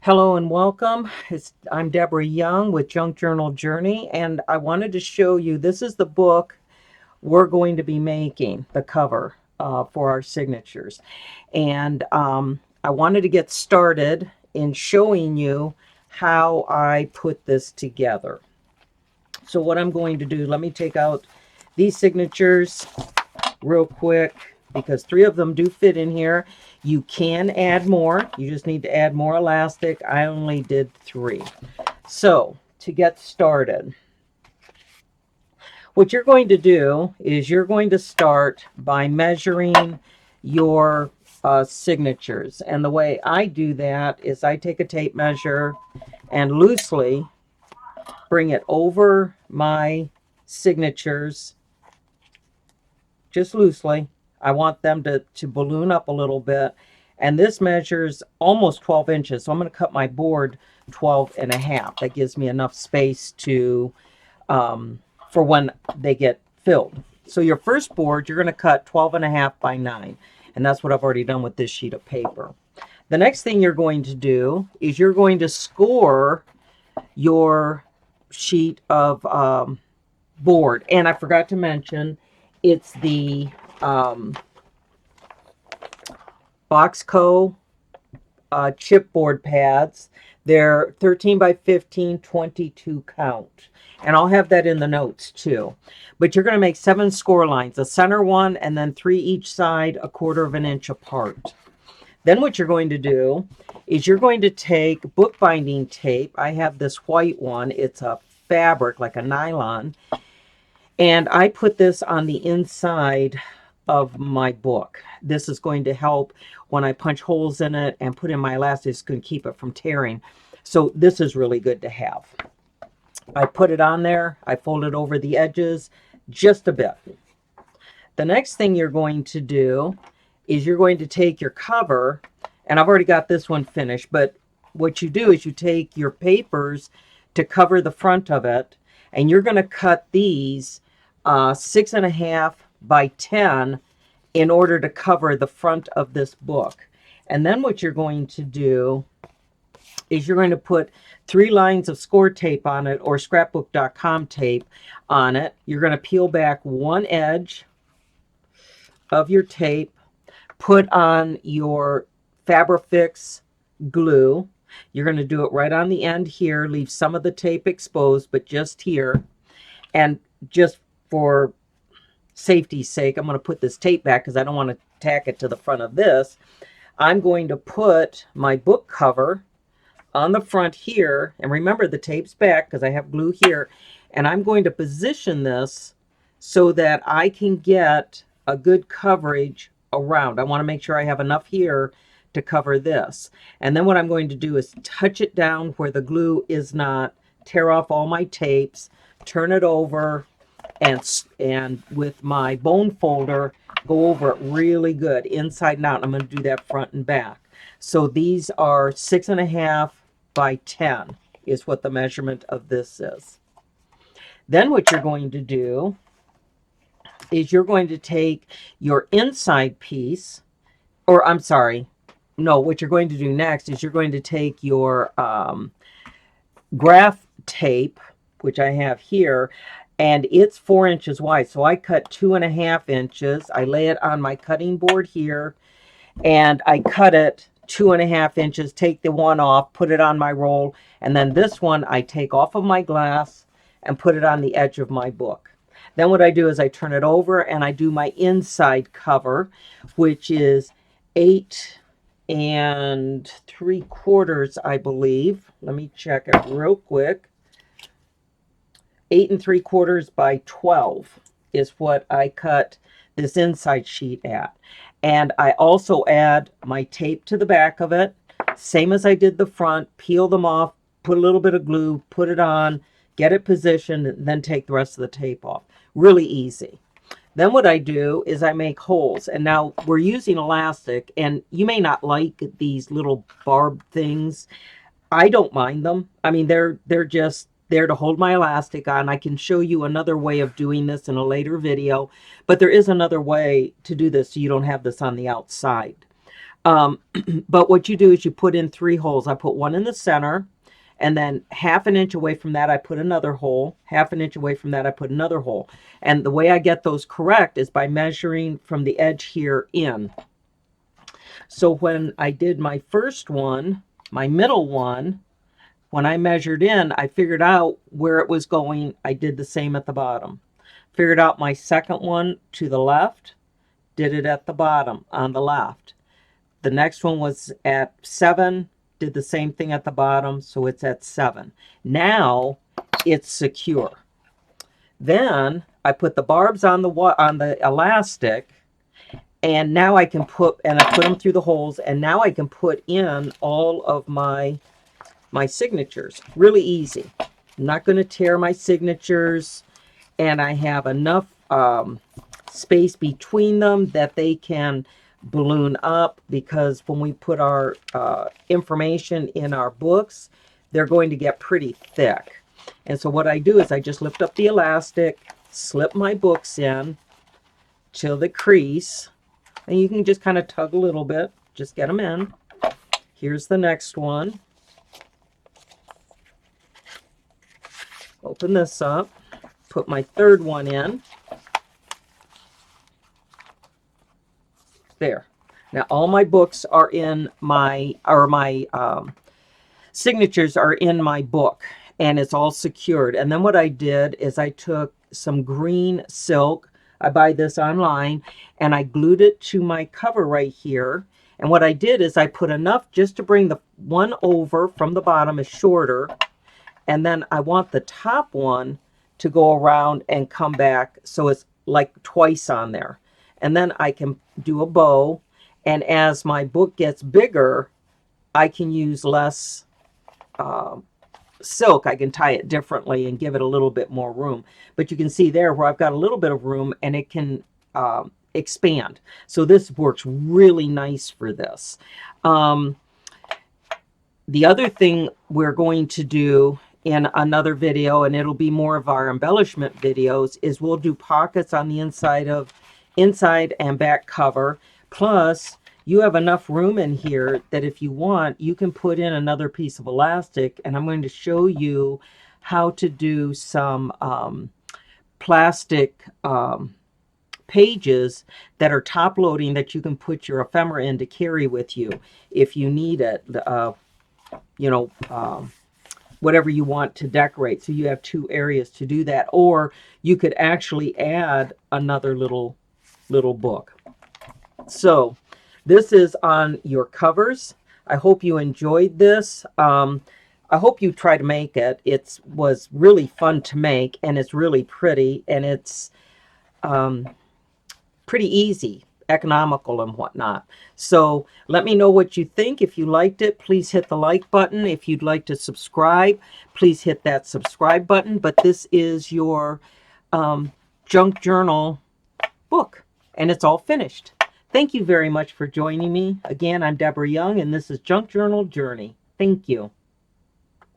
Hello and welcome. I'm Deborah Young with Junk Journal Journey, and I wanted to show you this is the book we're going to be making, the cover for our signatures. And I wanted to get started in showing you how I put this together. So, what I'm going to do, let me take out these signatures real quick because three of them do fit in here. You can add more. You just need to add more elastic. I only did three. So to get started, what you're going to do is you're going to start by measuring your signatures. And the way I do that is I take a tape measure and loosely bring it over my signatures, just loosely. I want them to balloon up a little bit. And this measures almost 12 inches. So I'm going to cut my board 12 and a half. That gives me enough space to for when they get filled. So your first board, you're going to cut 12 and a half by 9. And that's what I've already done with this sheet of paper. The next thing you're going to do is you're going to score your sheet of board. And I forgot to mention, it's the Boxco chipboard pads. They're 13 by 15, 22 count. And I'll have that in the notes too. But you're going to make 7 score lines, a center one, and then 3 each side, 1/4 of an inch apart. Then what you're going to do is you're going to take bookbinding tape. I have this white one. It's a fabric, like a nylon. And I put this on the inside of my book. This is going to help when I punch holes in it and put in my elastic. It's going to keep it from tearing. So this is really good to have. I put it on there. I fold it over the edges just a bit. The next thing you're going to do is you're going to take your cover, and I've already got this one finished, but what you do is you take your papers to cover the front of it, and you're going to cut these 6.5 by 10 in order to cover the front of this book. And then what you're going to do is you're going to put 3 lines of score tape on it, or scrapbook.com tape on it. You're going to peel back one edge of your tape, put on your Fabrifix glue. You're going to do it right on the end here, leave some of the tape exposed, but just here. And just for safety's sake, I'm going to put this tape back because I don't want to tack it to the front of this. I'm going to put my book cover on the front here, and remember the tape's back because I have glue here, and I'm going to position this so that I can get a good coverage around. I want to make sure I have enough here to cover this. And then what I'm going to do is touch it down where the glue is not, tear off all my tapes, turn it over, and with my bone folder, go over it really good, inside and out. I'm going to do that front and back. So these are 6.5 by 10 is what the measurement of this is. Then what you're going to do is you're going to take your inside piece, or I'm sorry, no, what you're going to do next is you're going to take your graph tape, which I have here, and it's 4 inches wide. So I cut 2.5 inches. I lay it on my cutting board here, and I cut it 2.5 inches, take the one off, put it on my roll, and then this one I take off of my glass and put it on the edge of my book. Then what I do is I turn it over and I do my inside cover, which is 8 3/4, I believe. Let me check it real quick. 8 3/4 by 12 is what I cut this inside sheet at. And I also add my tape to the back of it, same as I did the front, peel them off, put a little bit of glue, put it on, get it positioned, and then take the rest of the tape off. Really easy. Then what I do is I make holes. And now we're using elastic, and you may not like these little barb things. I don't mind them. I mean, they're just there to hold my elastic on. I can show you another way of doing this in a later video, but there is another way to do this so you don't have this on the outside. But what you do is you put in 3 holes. I put one in the center, and then half an inch away from that I put another hole, half an inch away from that I put another hole. And the way I get those correct is by measuring from the edge here in. So when I did my first one, my middle one, when I measured in, I figured out where it was going. I did the same at the bottom. Figured out my second one to the left, did it at the bottom on the left. The next one was at 7, did the same thing at the bottom, so it's at 7. Now it's secure. Then I put the barbs on the elastic, and now I can put them through the holes, and now I can put in all of my signatures. Really easy. I'm not going to tear my signatures, and I have enough space between them that they can balloon up, because when we put our information in our books, they're going to get pretty thick. And so what I do is I just lift up the elastic, slip my books in to the crease, and you can just kind of tug a little bit, just get them in. Here's the next one. Open this up, put my third one in. There. Now all my books are in my signatures are in my book, and it's all secured. And then what I did is I took some green silk. I buy this online, and I glued it to my cover right here. And what I did is I put enough just to bring the one over from the bottom is shorter. And then I want the top one to go around and come back, so it's like twice on there. And then I can do a bow, and as my book gets bigger, I can use less silk. I can tie it differently and give it a little bit more room. But you can see there where I've got a little bit of room, and it can expand. So this works really nice for this. The other thing we're going to do in another video, and it'll be more of our embellishment videos, is we'll do pockets on the inside and back cover. Plus, you have enough room in here that if you want, you can put in another piece of elastic, and I'm going to show you how to do some plastic pages that are top loading that you can put your ephemera in to carry with you if you need it, whatever you want to decorate. So you have 2 areas to do that, or you could actually add another little book. So this is on your covers. I hope you enjoyed this. I hope you try to make it. It was really fun to make, and it's really pretty, and it's pretty easy, economical and whatnot. So let me know what you think. If you liked it, please hit the like button. If you'd like to subscribe, please hit that subscribe button. But this is your junk journal book, and it's all finished. Thank you very much for joining me. Again, I'm Deborah Young, and this is Junk Journal Journey. Thank you.